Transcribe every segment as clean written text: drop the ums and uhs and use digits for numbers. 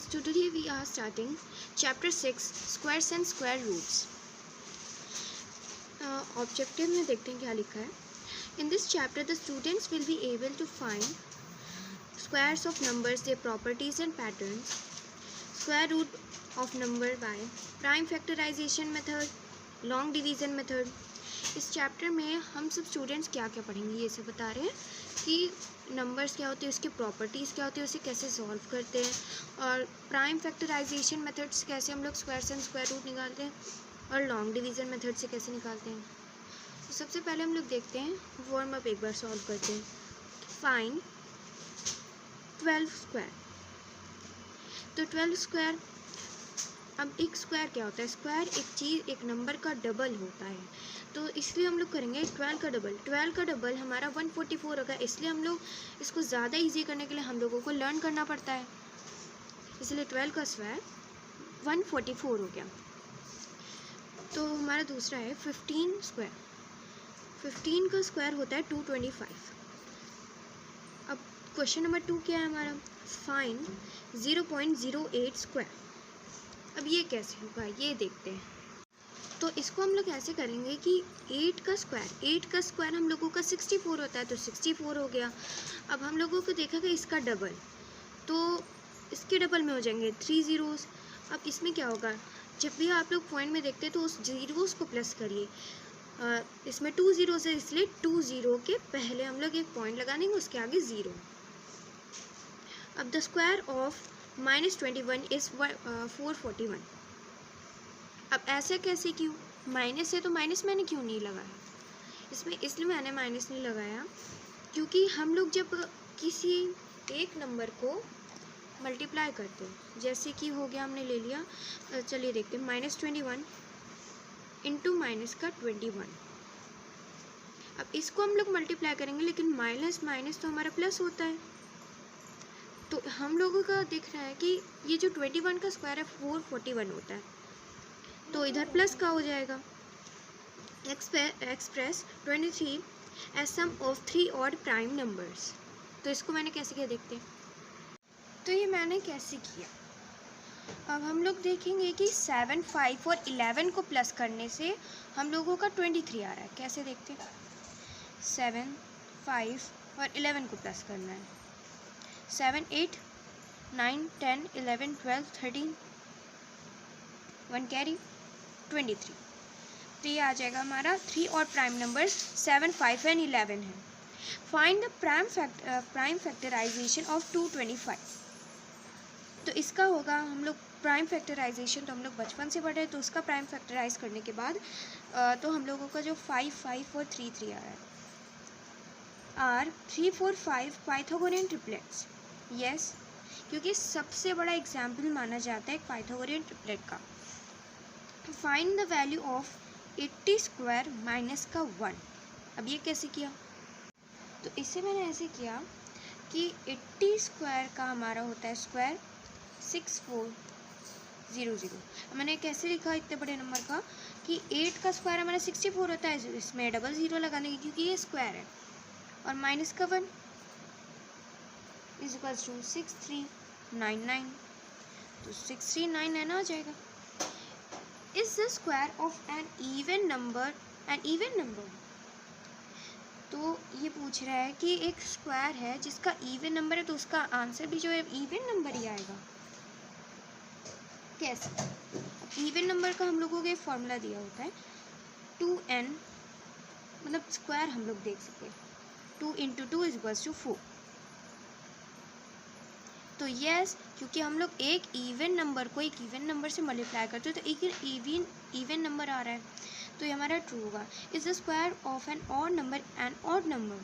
So today we are starting chapter 6 squares and square roots. Objective में देखते हैं क्या लिखा है. In this chapter the students will be able to find squares of numbers, their properties and patterns, square root of number by prime factorization method, long division method. इस chapter में हम सब स्टूडेंट्स क्या क्या पढ़ेंगे ये सब बता रहे हैं कि नंबर्स क्या होते हैं, उसकी प्रॉपर्टीज़ क्या होती है, उसे कैसे सॉल्व करते हैं, और प्राइम फैक्टराइजेशन मेथड्स कैसे हम लोग स्क्वायर्स एंड स्क्वायर रूट निकालते हैं, और लॉन्ग डिवीज़न मेथड से कैसे निकालते हैं. तो सबसे पहले हम लोग देखते हैं, वार्म अप एक बार सॉल्व करते हैं. Find 12 square. तो 12 स्क्वायर, अब एक स्क्वायर क्या होता है, स्क्वायर एक चीज़ एक नंबर का डबल होता है, तो इसलिए हम लोग करेंगे 12 का डबल. 12 का डबल हमारा 144 होगा, इसलिए हम लोग इसको ज़्यादा इजी करने के लिए हम लोगों को लर्न करना पड़ता है, इसलिए 12 का स्क्वायर 144 हो गया. तो हमारा दूसरा है 15 स्क्वायर. 15 का स्क्वायर होता है 225. अब क्वेश्चन नंबर 2 क्या है हमारा, फाइंड 0.08 स्क्वायर. अब ये कैसे होगा ये देखते हैं. तो इसको हम लोग ऐसे करेंगे कि 8 का स्क्वायर हम लोगों का 64 होता है, तो 64 हो गया. अब हम लोगों को देखा कि इसका डबल, तो इसके डबल में हो जाएंगे 3 ज़ीरोज़. अब इसमें क्या होगा, जब भी आप लोग पॉइंट में देखते हैं तो उस ज़ीरोज़ को प्लस करिए. इसमें 2 ज़ीरोज़ है, इसलिए 2 ज़ीरो के पहले हम लोग एक पॉइंट लगा देंगे, उसके आगे ज़ीरो. अब द स्क्वायर ऑफ -21 इज़ 441. अब ऐसा कैसे, क्यों माइनस है तो माइनस मैंने क्यों नहीं लगाया इसमें, इसलिए मैंने माइनस नहीं लगाया क्योंकि हम लोग जब किसी एक नंबर को मल्टीप्लाई करते हैं, जैसे कि हो गया हमने ले लिया, चलिए देखते हैं, -21 इंटू माइनस का 21. अब इसको हम लोग मल्टीप्लाई करेंगे, लेकिन माइनस माइनस तो हमारा प्लस होता है, तो हम लोगों का दिख रहा है कि ये जो 21 का स्क्वायर है 441 होता है, तो इधर प्लस का हो जाएगा. Express 23 as sum of 3 odd prime numbers. तो इसको मैंने कैसे किया देखते हैं. तो ये मैंने कैसे किया, अब हम लोग देखेंगे कि 7, 5 और 11 को प्लस करने से हम लोगों का 23 आ रहा है. कैसे देखते हैं, 7, 5 और 11 को प्लस करना है. 7, 8, 9, 10, 11, 12, 13, 1 कैरी 23. तो ये आ जाएगा हमारा 3 और प्राइम नंबर्स 7, 5 एंड 11 है. Find the prime factorisation of 225. तो इसका होगा, हम लोग प्राइम फैक्टराइजेशन तो हम लोग बचपन से पढ़े, तो उसका प्राइम फैक्टराइज करने के बाद तो हम लोगों का जो 5, 5 और 3, 3 आ रहा है, आर 3, 4, 5 पाइथागोरियन ट्रिपलेट्स. यस, क्योंकि सबसे बड़ा एग्जाम्पल माना जाता है पाइथागोरियन ट्रिपलेट का. Find the value of 80 square minus का 1. अब ये कैसे किया, तो इससे मैंने ऐसे किया कि 80 स्क्वायर का हमारा होता है स्क्वायर 6400. मैंने कैसे लिखा इतने बड़े नंबर का कि 8 का स्क्वायर हमारा 64 होता है, इसमें डबल ज़ीरो लगाने की क्योंकि ये स्क्वायर है, और माइनस का 1 इज इक्वल्स टू 6399. तो 6399 आ जाएगा. Is the square of an even number. तो ये पूछ रहा है कि एक स्क्वायर है जिसका इवन नंबर है, तो उसका आंसर भी जो है इवन नंबर ही आएगा. कैसे, इवन नंबर का हम लोगों को एक फॉर्मूला दिया होता है 2n, मतलब स्क्वायर हम लोग देख सकते हैं 2 × 2 इज इक्वल्स टू 4. तो यस, क्योंकि हम लोग एक इवन नंबर को एक इवन नंबर से मल्टीप्लाई करते हैं, तो एक इवन नंबर आ रहा है, तो ये हमारा ट्रू होगा. Is the square of an odd number an odd number.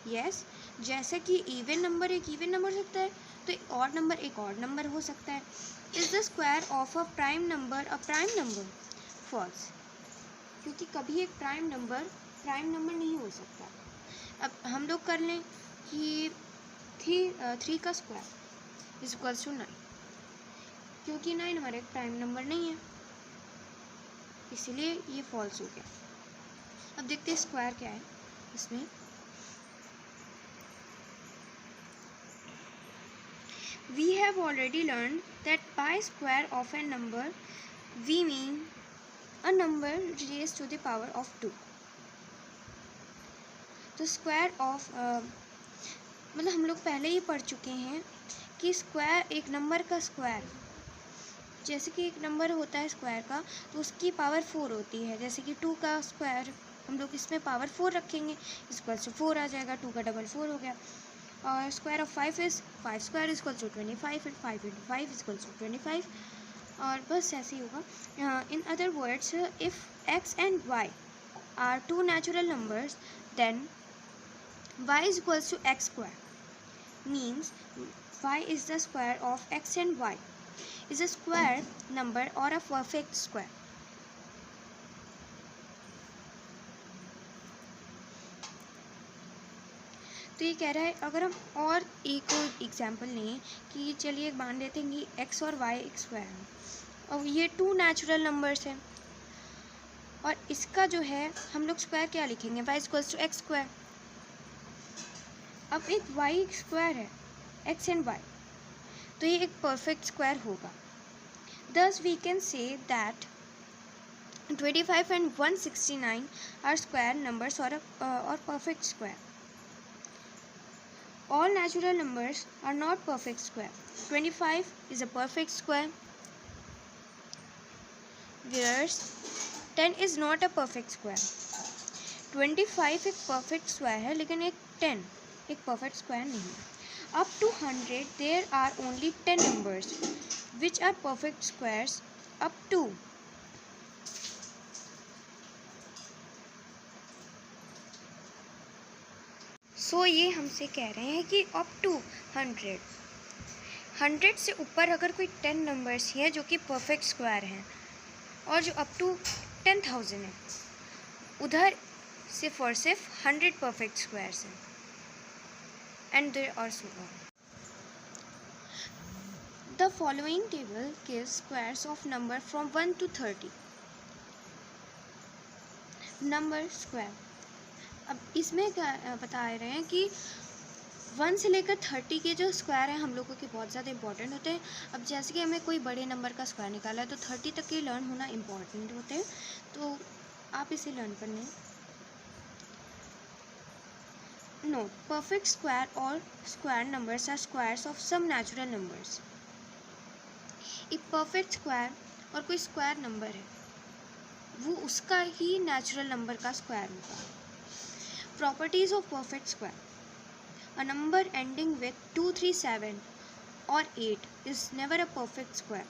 Yes, जैसे कि इवन नंबर एक इवन नंबर हो सकता है, तो एक ऑड नंबर एक ऑड नंबर हो सकता है. Is the square of a prime number a prime number. False, क्योंकि कभी एक प्राइम नंबर नहीं हो सकता. अब हम लोग कर लें कि 3 का स्क्वायर इज इक्वल्स टू 9, क्योंकि 9 हमारा एक प्राइम नंबर नहीं है, इसीलिए ये फॉल्स हो गया. अब देखते हैं स्क्वायर क्या है इसमें. we have already learned that by square of a number we mean a number raised to the power of 2. तो स्क्वायर ऑफ मतलब हम लोग पहले ही पढ़ चुके हैं कि स्क्वायर एक नंबर का स्क्वायर, जैसे कि एक नंबर होता है स्क्वायर का तो उसकी पावर 4 होती है। जैसे कि 2 का स्क्वायर हम लोग इसमें पावर 4 रखेंगे, इक्वल टू 4 आ जाएगा, 2 का डबल 4 हो गया। और square of 5 is 5 square equal to 25 and 5 into 5 equal to 25, और बस ऐसे ही होगा। In other words, if x and y are two natural numbers then y is equals to x square, means y is the square of x and y is a square number or a perfect square. तो ये कह रहा है, अगर हम और एक example लें कि चलिए मान लेते हैं कि x और y एक स्क्वायर है और ये टू नेचुरल नंबर्स हैं, और इसका जो है हम लोग स्क्वायर क्या लिखेंगे, y equals to x square. अब एक y स्क्वायर है, x एंड y, तो ये एक परफेक्ट स्क्वायर होगा। Thus we can say that 25 and 169 are square numbers or perfect square. All natural numbers are not perfect square. 25 is a perfect square, whereas 10 is not a perfect square. 25 एक perfect square है, लेकिन एक 10 एक perfect square नहीं है। Up to 100 there are only 10 numbers which are perfect squares up to ये हमसे कह रहे हैं कि अप टू 100 से ऊपर अगर कोई 10 नंबर्स हैं जो कि परफेक्ट स्क्वायर हैं, और जो अप टू 10,000 है उधर सिर्फ और सिर्फ 100 परफेक्ट स्क्वायर्स हैं। And there are so on. The following table gives squares of number from 1 to 30। Number square, अब इसमें क्या बता रहे हैं कि 1 से लेकर 30 के जो स्क्वायर हैं हम लोगों के बहुत ज़्यादा इंपॉर्टेंट होते हैं। अब जैसे कि हमें कोई बड़े नंबर का स्क्वायर निकाला है तो 30 तक के लर्न होना इम्पॉर्टेंट होते हैं, तो आप इसे लर्न कर लें। नोट, परफेक्ट स्क्वायर और square numbers are squares of some natural numbers. एक परफेक्ट स्क्वायर और कोई स्क्वायर नंबर है वो उसका ही नेचुरल नंबर का स्क्वायर होगा। Properties of perfect square, a number ending with 2, 3, 7 और 8 is never a perfect square.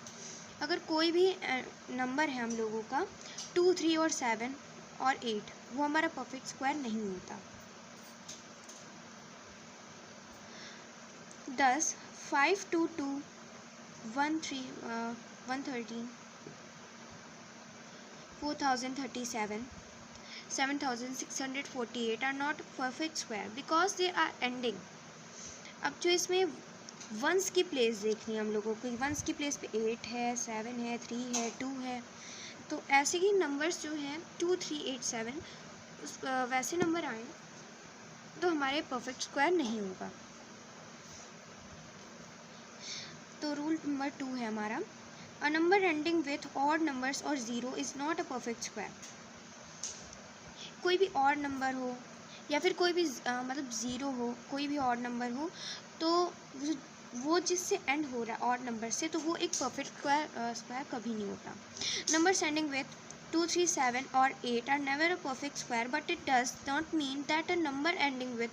अगर कोई भी नंबर है हम लोगों का 2, 3 और 7 और 8, वो हमारा परफेक्ट स्क्वायर नहीं होता। 10, 5, 2, 2, 1, 3, 113, 4037, 7648 are not perfect square because they are ending। अब जो इसमें वंस की प्लेस देखनी है हम लोगों को, वंस की प्लेस पे 8 है, 7 है, 3 है, 2 है, तो ऐसे ही नंबर्स जो हैं 2, 3, 8, 7 वैसे नंबर आए तो हमारे परफेक्ट स्क्वायर नहीं होगा। तो रूल नंबर 2 है हमारा, अ number ending with odd numbers और 0 is not a perfect square. कोई भी ऑड नंबर हो या फिर कोई भी मतलब 0 हो, कोई भी ऑड नंबर हो, तो वो जिससे एंड हो रहा है ऑड नंबर से, तो वो एक परफेक्ट स्क्वायर कभी नहीं होता। नंबर्स एंडिंग विथ 2, 3, 7 और 8 are never a perfect square, but it does not mean that a number ending with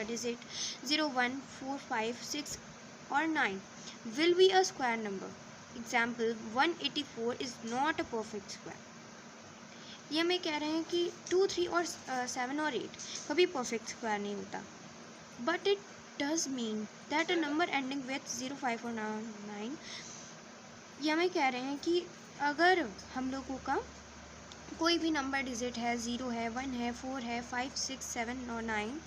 digit 0, 1, 4, 5, 6 or 9 will be a square number. Example, 184 is not a perfect square. ये हमें कह रहे हैं कि 2, 3 और 7 और 8 कभी परफेक्ट स्क्वायर नहीं होता, but it does mean that a number ending with 0, 5 और 9, ये हमें कह रहे हैं कि अगर हम लोगों का कोई भी नंबर डिजिट है, 0 है, 1 है, 4 है, 5, 6, 7 और 9,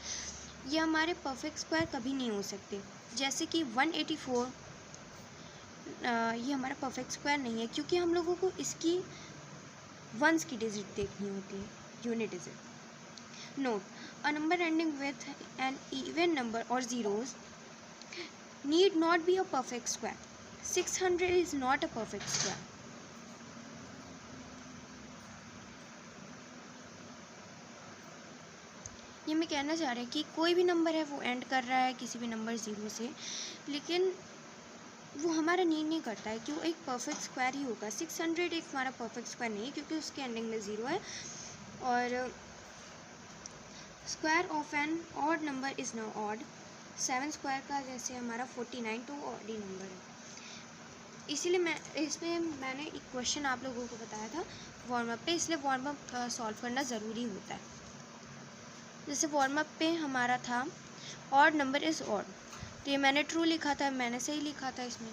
ये हमारे परफेक्ट स्क्वायर कभी नहीं हो सकते। जैसे कि 184 ये हमारा परफेक्ट स्क्वायर नहीं है, क्योंकि हम लोगों को इसकी वंस की डिजिट देखनी होती है, unit digit. Note, a number ending with an even number और zeros need not be a perfect square. 600 is not a perfect square. ये मैं कहना चाह रही कि कोई भी नंबर है वो एंड कर रहा है किसी भी नंबर 0 से, लेकिन वो हमारा नीड नहीं करता है कि वो एक परफेक्ट स्क्वायर ही होगा। 600 एक हमारा परफेक्ट स्क्वायर नहीं है क्योंकि उसके एंडिंग में 0 है। और square of an odd number is no odd. 7 square का जैसे हमारा 49 तो ऑड ही नंबर है। इसीलिए मैंने एक क्वेश्चन आप लोगों को बताया था वार्म अप पे, इसलिए वार्म अप सॉल्व करना ज़रूरी होता है। जैसे वार्म अप पे हमारा था ऑड नंबर इज़ ऑड, तो ये मैंने ट्रू लिखा था, मैंने सही लिखा था इसमें।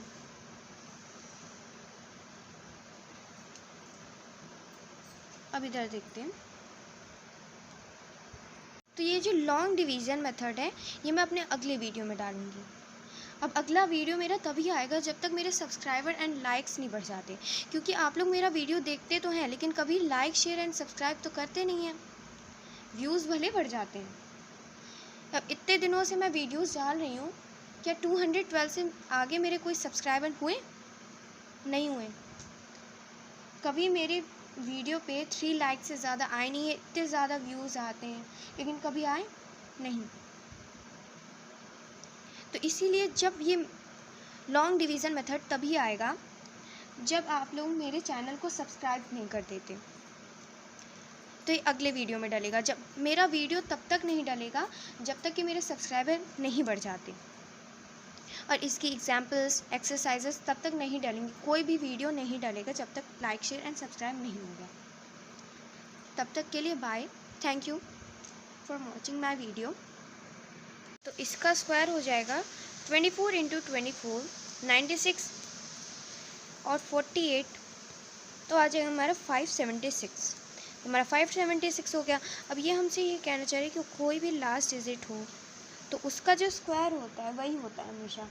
अब इधर देखते हैं। तो ये जो लॉन्ग डिवीज़न मेथड है ये मैं अपने अगले वीडियो में डालूँगी। अब अगला वीडियो मेरा तभी आएगा जब तक मेरे सब्सक्राइबर एंड लाइक्स नहीं बढ़ जाते, क्योंकि आप लोग मेरा वीडियो देखते तो हैं लेकिन कभी लाइक शेयर एंड सब्सक्राइब तो करते नहीं हैं। व्यूज़ भले बढ़ जाते हैं। अब इतने दिनों से मैं वीडियोस डाल रही हूँ, क्या 212 से आगे मेरे कोई सब्सक्राइबर हुए? नहीं हुए। कभी मेरे वीडियो पे 3 लाइक से ज़्यादा आए नहीं है, इतने ज़्यादा व्यूज़ आते हैं लेकिन कभी आए नहीं। तो इसीलिए जब ये लॉन्ग डिवीज़न मेथड तभी आएगा जब आप लोग मेरे चैनल को सब्सक्राइब नहीं कर देते। तो ये अगले वीडियो में डलेगा। जब मेरा वीडियो तब तक नहीं डलेगा जब तक कि मेरे सब्सक्राइबर नहीं बढ़ जाते, और इसकी एग्जाम्पल्स एक्सरसाइजेस तब तक नहीं डलेंगी। कोई भी वीडियो नहीं डलेगा जब तक लाइक शेयर एंड सब्सक्राइब नहीं होगा। तब तक के लिए bye, thank you for watching my video. तो इसका स्क्वायर हो जाएगा 24 × 24 96 और 48, तो आ जाएगा हमारा 576। हमारा 576 हो गया। अब ये हमसे ये कहना चाह रहे हैं कि कोई भी लास्ट डिजिट हो तो उसका जो स्क्वायर होता है वही होता है हमेशा।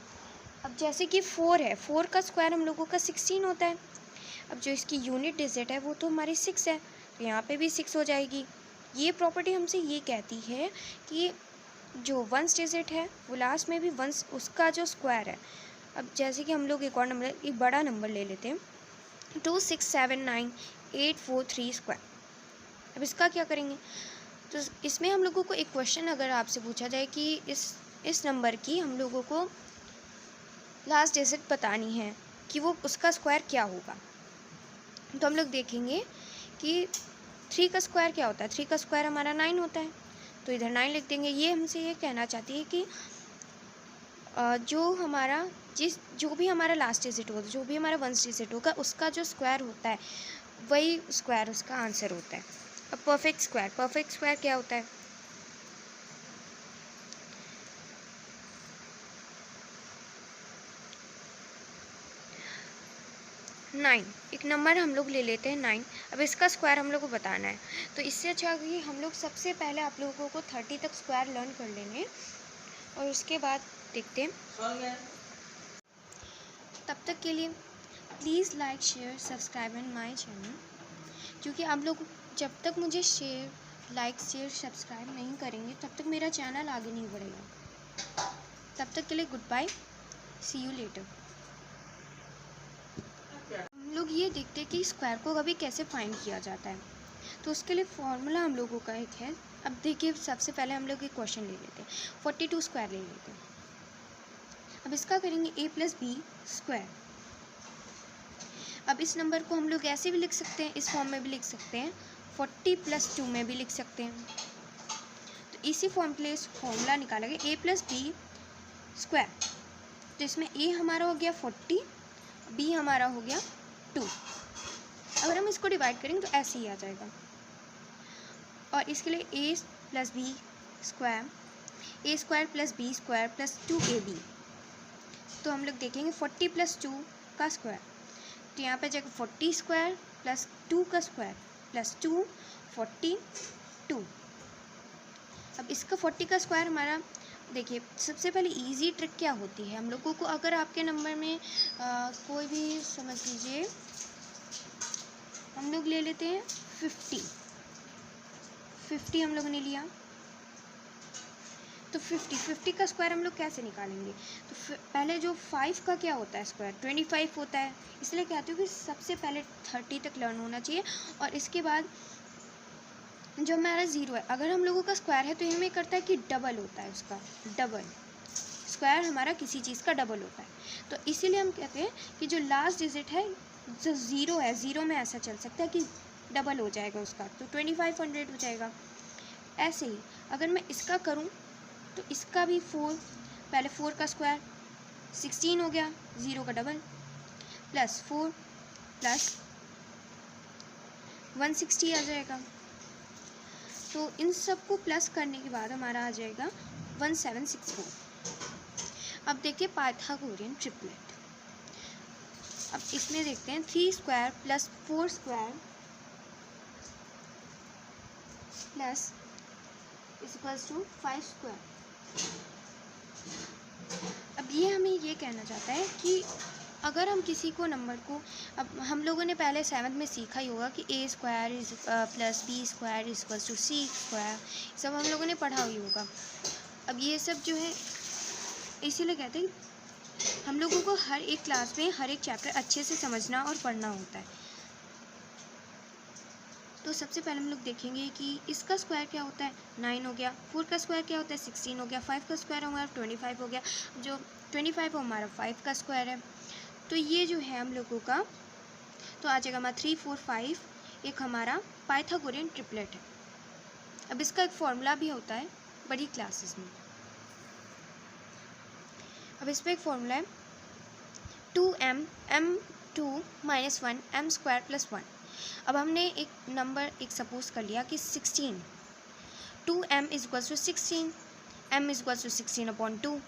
अब जैसे कि 4 है, 4 का स्क्वायर हम लोगों का 16 होता है। अब जो इसकी यूनिट डिजिट है वो तो हमारी 6 है, तो यहाँ पे भी 6 हो जाएगी। ये प्रॉपर्टी हमसे ये कहती है कि जो वंस डिजिट है वो लास्ट में भी वंस, उसका जो स्क्वायर है। अब जैसे कि हम लोग एक और नंबर, एक बड़ा नंबर ले लेते हैं 2679843 स्क्वायर। अब इसका क्या करेंगे? तो इसमें हम लोगों को एक क्वेश्चन अगर आपसे पूछा जाए कि इस नंबर की हम लोगों को लास्ट डिजिट बतानी है कि वो उसका स्क्वायर क्या होगा, तो हम लोग देखेंगे कि 3 का स्क्वायर क्या होता है। 3 का स्क्वायर हमारा 9 होता है, तो इधर 9 लिख देंगे। ये हमसे ये कहना चाहती है कि जो भी हमारा लास्ट डिजिट होगा, जो भी हमारा वंस डिजिट होगा, उसका जो स्क्वायर होता है वही स्क्वायर उसका आंसर होता है। अब परफेक्ट स्क्वायर क्या होता है? नाइन, एक नंबर हम लोग ले लेते हैं 9। अब इसका स्क्वायर हम लोग को बताना है, तो इससे अच्छा कि हम लोग सबसे पहले आप लोगों को 30 तक स्क्वायर लर्न कर लेंगे और उसके बाद देखते हैं। तब तक के लिए please like share subscribe in my channel, क्योंकि आप लोग जब तक मुझे लाइक शेयर सब्सक्राइब नहीं करेंगे तब तक मेरा चैनल आगे नहीं बढ़ेगा। तब तक के लिए good bye, see you later. हम लोग ये देखते हैं कि स्क्वायर को कभी कैसे फाइंड किया जाता है, तो उसके लिए फॉर्मूला हम लोगों का एक है। अब देखिए, सबसे पहले हम लोग एक क्वेश्चन ले लेते हैं, 42 स्क्वायर ले लेते हैं। अब इसका करेंगे a + b स्क्वायर। अब इस नंबर को हम लोग ऐसे भी लिख सकते हैं, इस फॉर्म में भी लिख सकते हैं, 40 + 2 में भी लिख सकते हैं। तो इसी फॉर्म के लिए फॉर्मूला निकालेंगे a + b स्क्वायर। तो इसमें a हमारा हो गया 40, b हमारा हो गया 2। अगर हम इसको डिवाइड करेंगे तो ऐसे ही आ जाएगा। और इसके लिए a + b square, a² + b² + 2ab। तो हम लोग देखेंगे 40 + 2 का स्क्वायर, तो यहाँ पे जाएगा 40 स्क्वायर + 2 का स्क्वायर + 2 42। अब इसका 40 का स्क्वायर हमारा, देखिए सबसे पहले इजी ट्रिक क्या होती है हम लोगों को, अगर आपके नंबर में कोई भी समझ लीजिए हम लोग ले लेते हैं 50 हम लोगों ने लिया, तो 50 का स्क्वायर हम लोग कैसे निकालेंगे? तो पहले जो 5 का क्या होता है स्क्वायर, 25 होता है। इसलिए कहती हूँ कि सबसे पहले 30 तक लर्न होना चाहिए, और इसके बाद जो हमारा 0 है, अगर हम लोगों का स्क्वायर है तो ये हमें करता है कि डबल होता है उसका, डबल स्क्वायर हमारा किसी चीज़ का डबल होता है। तो इसीलिए हम कहते हैं कि जो लास्ट डिजिट है, जो 0 है, 0 में ऐसा चल सकता है कि डबल हो जाएगा उसका, तो 2500 हो जाएगा। ऐसे ही अगर मैं इसका करूं तो इसका भी 4, पहले 4 का स्क्वायर 16 हो गया, 0 का डबल, प्लस 4 प्लस 160 आ जाएगा। तो इन सब को प्लस करने के बाद हमारा आ जाएगा 1764। अब देखिए पाइथागोरियन ट्रिपलेट। अब इसमें देखते हैं 3 square plus 4 square plus equals to 5 square. अब ये हमें ये कहना चाहता है कि अगर हम किसी को नंबर को, अब हम लोगों ने पहले 7th में सीखा ही होगा कि a square is plus B square equals to C square, सब हम लोगों ने पढ़ा ही होगा। अब ये सब जो है इसीलिए कहते हैं हम लोगों को हर एक क्लास में हर एक चैप्टर अच्छे से समझना और पढ़ना होता है। तो सबसे पहले हम लोग देखेंगे कि इसका स्क्वायर क्या होता है, 9 हो गया। 4 का स्क्वायर क्या होता है, 16 हो गया। 5 का स्क्वायर हमारा 25 हो गया, जो 25 हमारा 5 का स्क्वायर है। तो ये जो है हम लोगों का, तो आ जाएगा हमारा 3 4 5, एक हमारा पाइथागोरियन ट्रिपलेट है। अब इसका एक फॉर्मूला भी होता है बड़ी क्लासेस में। अब इस पर एक फॉर्मूला है 2m m2 - 1 m square plus 1। अब हमने एक नंबर एक सपोज कर लिया कि 16, 2m is equals to 16, m is equals to 16/2।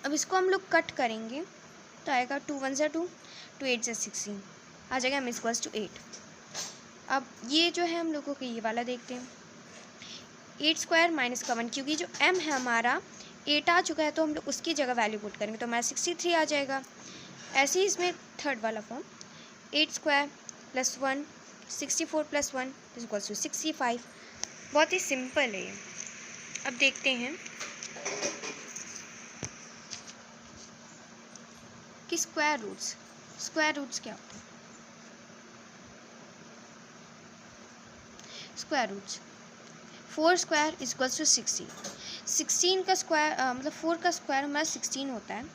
अब इसको हम लोग कट करेंगे तो आएगा 2 1 2, 2 8 16, आ जाएगा m इज इक्वल्स टू 8। अब ये जो है हम लोगों को ये वाला देखते हैं, 8 स्क्वायर माइनस का 1, क्योंकि जो m है हमारा 8 आ चुका है तो हम लोग उसकी जगह वैल्यू पुट करेंगे तो हमारा 63 आ जाएगा। ऐसे ही इसमें थर्ड वाला form, 8 square plus 1, 64 plus 1 is equals to 65। बहुत ही सिंपल है ये। अब देखते हैं कि स्क्वायर रूट्स क्या होते हैं। Square roots, 4 square is equals to 60। 16 का स्क्वायर मतलब 4 का स्क्वायर हमारा 16 होता है।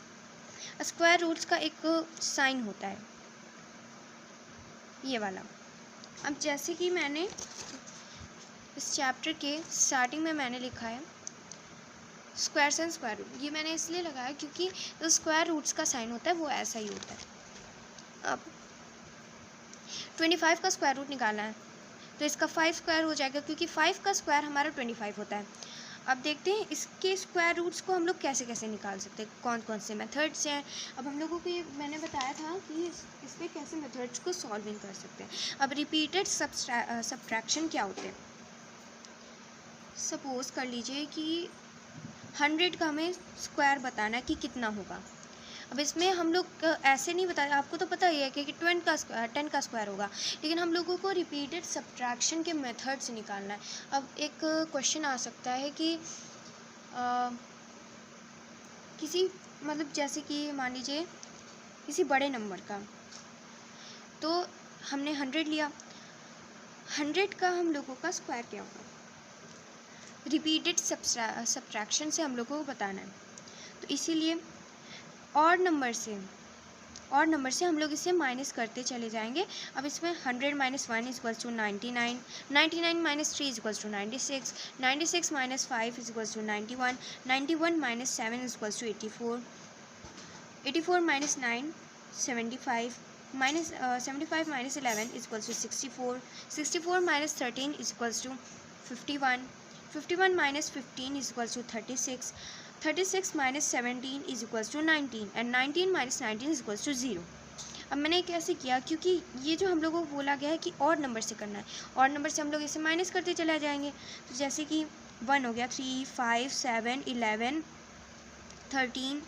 स्क्वायर रूट्स का एक साइन होता है ये वाला। अब जैसे कि मैंने इस चैप्टर के स्टार्टिंग में मैंने लिखा है स्क्वायर्स एंड स्क्वायर रूट, ये मैंने इसलिए लगाया क्योंकि जो स्क्वायर रूट्स का साइन होता है वो ऐसा ही होता है। अब 25 का स्क्वायर रूट निकालना है तो इसका 5 स्क्वायर हो जाएगा, क्योंकि 5 का स्क्वायर हमारा 25 होता है। अब देखते हैं इसके स्क्वायर रूट्स को हम लोग कैसे कैसे निकाल सकते हैं, कौन कौन से मेथड से हैं। अब हम लोगों को ये मैंने बताया था कि इस पर कैसे मेथड्स को सॉल्विंग कर सकते हैं। अब रिपीटेड सब्ट्रैक्शन क्या होते हैं, सपोज कर लीजिए कि 100 का हमें स्क्वायर बताना है कि कितना होगा। अब इसमें हम लोग ऐसे नहीं बताए, आपको तो पता ही है कि 10 का स्क्वायर होगा, लेकिन हम लोगों को रिपीटेड सब्ट्रैक्शन के मेथड से निकालना है। अब एक क्वेश्चन आ सकता है कि किसी मतलब जैसे कि मान लीजिए किसी बड़े नंबर का, तो हमने 100 लिया, 100 का हम लोगों का स्क्वायर क्या होगा, रिपीटेड सब्ट्रैक्शन से हम लोगों को बताना है। तो इसीलिए और नंबर से हम लोग इसे माइनस करते चले जाएंगे। अब इसमें 100 - 1 is equals to 99, 99 - 3 is equals to 96, 96 - 5 is equals to 91, 91 - 7 is equals to 84, 84 - 9 75, 75 - 11 is equals to 64, 64 - 13 is equals to 51, 51 - 15 is equals to 36, 36 - 17 is equals to 19 and 19 - 19 is equals to 0। अब मैंने कैसे किया, क्योंकि ये जो हम लोगों को बोला गया है कि और नंबर से करना है, और नंबर से हम लोग इसे माइनस करते चले जाएंगे। तो जैसे कि 1 हो गया, 3 5 7 11 13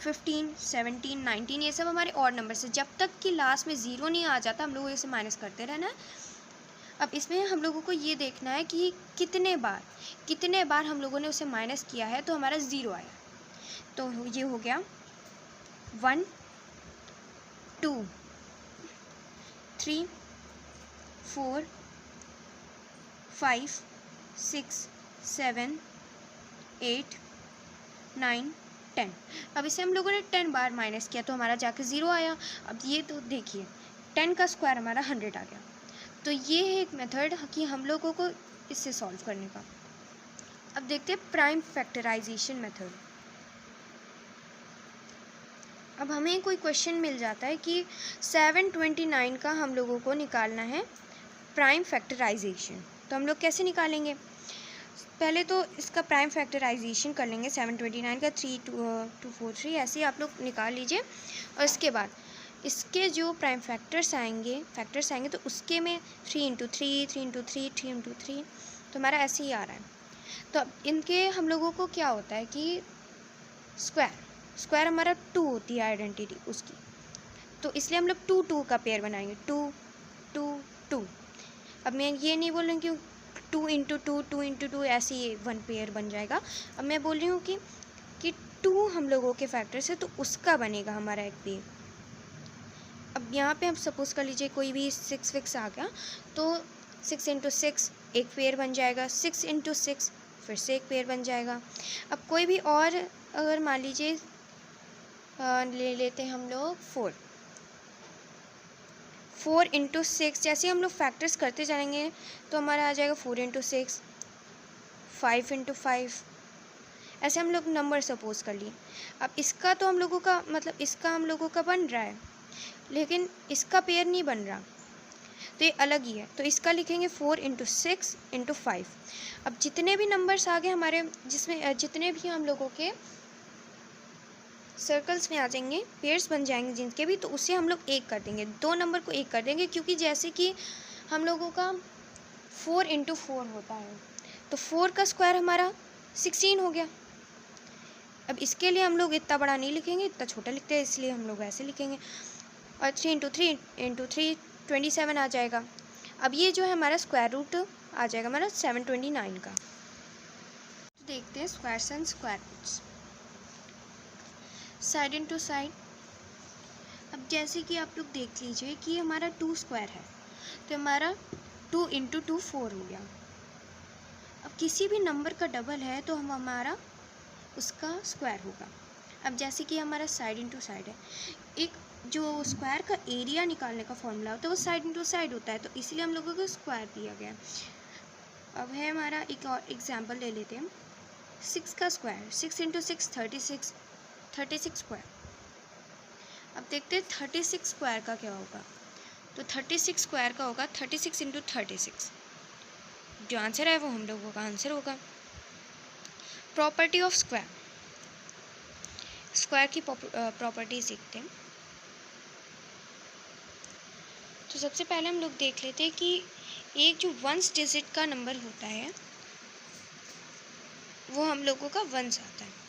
15 17 19, ये सब हमारे और नंबर से, जब तक कि लास्ट में 0 नहीं आ जाता हम लोग इसे माइनस करते रहना है। अब इसमें हम लोगों को ये देखना है कि कितने बार हम लोगों ने उसे माइनस किया है तो हमारा 0 आया। तो ये हो गया 1 2 3 4 5 6 7 8 9 10। अब इसे हम लोगों ने 10 बार माइनस किया तो हमारा जाके 0 आया। अब ये तो देखिए 10 का स्क्वायर हमारा 100 आ गया। तो ये है एक मेथड कि हम लोगों को इससे सॉल्व करने का। अब देखते हैं प्राइम फैक्टराइजेशन मेथड। अब हमें कोई क्वेश्चन मिल जाता है कि 729 का हम लोगों को निकालना है प्राइम फैक्टराइजेशन। तो हम लोग कैसे निकालेंगे? पहले तो इसका प्राइम फैक्टराइजेशन कर लेंगे 729 का 3243 ऐसे ही आप लोग निकाल लीजिए। और इसके बाद इसके जो प्राइम फैक्टर्स आएंगे तो उसके में 3 × 3 3 × 3 3 × 3 तो हमारा ऐसे ही आ रहा है। तो अब इनके हम लोगों को क्या होता है कि स्क्वायर हमारा 2 होती है आइडेंटिटी उसकी। तो इसलिए हम लोग 2 2 का पेयर बनाएंगे 2 2 2। अब मैं ये नहीं बोल रही कि 2 × 2 2 × 2 ऐसे ही 1 पेयर बन जाएगा। अब मैं बोल रही हूँ कि 2 हम लोगों के फैक्टर्स है तो उसका बनेगा हमारा एक पेयर। अब यहाँ पे हम सपोज़ कर लीजिए कोई भी 6 फिक्स आ गया तो 6 × 6 एक पेयर बन जाएगा, 6 × 6 फिर से एक पेयर बन जाएगा। अब कोई भी और अगर मान लीजिए ले लेते हैं हम लोग 4 × 6 जैसे हम लोग फैक्टर्स करते जाएंगे तो हमारा आ जाएगा 4 × 6 5 × 5 ऐसे हम लोग नंबर सपोज़ कर लिए। अब इसका तो हम लोगों का मतलब इसका हम लोगों का बन रहा है लेकिन इसका पेयर नहीं बन रहा तो ये अलग ही है। तो इसका लिखेंगे 4 × 6 × 5। अब जितने भी नंबर्स आ गए हमारे जिसमें जितने भी हम लोगों के सर्कल्स में आ जाएंगे पेयर्स बन जाएंगे जिनके भी तो उसे हम लोग एक कर देंगे, 2 नंबर को एक कर देंगे क्योंकि जैसे कि हम लोगों का 4 × 4 होता है तो 4 का स्क्वायर हमारा 16 हो गया। अब इसके लिए हम लोग इतना बड़ा नहीं लिखेंगे, इतना छोटा लिखते हैं इसलिए हम लोग ऐसे लिखेंगे। और 3 × 3 × 3 27 आ जाएगा। अब ये जो है हमारा स्क्वायर रूट आ जाएगा हमारा 729 का। तो देखते हैं squares and square roots side into side. अब जैसे कि आप लोग देख लीजिए कि हमारा 2 स्क्वायर है तो हमारा 2 × 2 4 हो गया। अब किसी भी नंबर का डबल है तो हमारा उसका स्क्वायर होगा। अब जैसे कि हमारा साइड इनटू साइड है, एक जो स्क्वायर का एरिया निकालने का फॉर्मूला होता है वो साइड इनटू साइड होता है तो इसीलिए हम लोगों को स्क्वायर दिया गया। अब है हमारा एक और एग्जांपल ले लेते हैं 6 का स्क्वायर 6 × 6 36 स्क्वायर। अब देखते हैं 36 स्क्वायर का क्या होगा। तो 36 स्क्वायर का होगा 36 × 36। जो आंसर है वो हम लोगों का आंसर होगा। प्रॉपर्टी ऑफ स्क्वायर की प्रॉपर्टीज देखते हैं। तो सबसे पहले हम लोग देख लेते हैं कि एक जो 1 डिजिट का नंबर होता है वो हम लोगों का 1 आता है।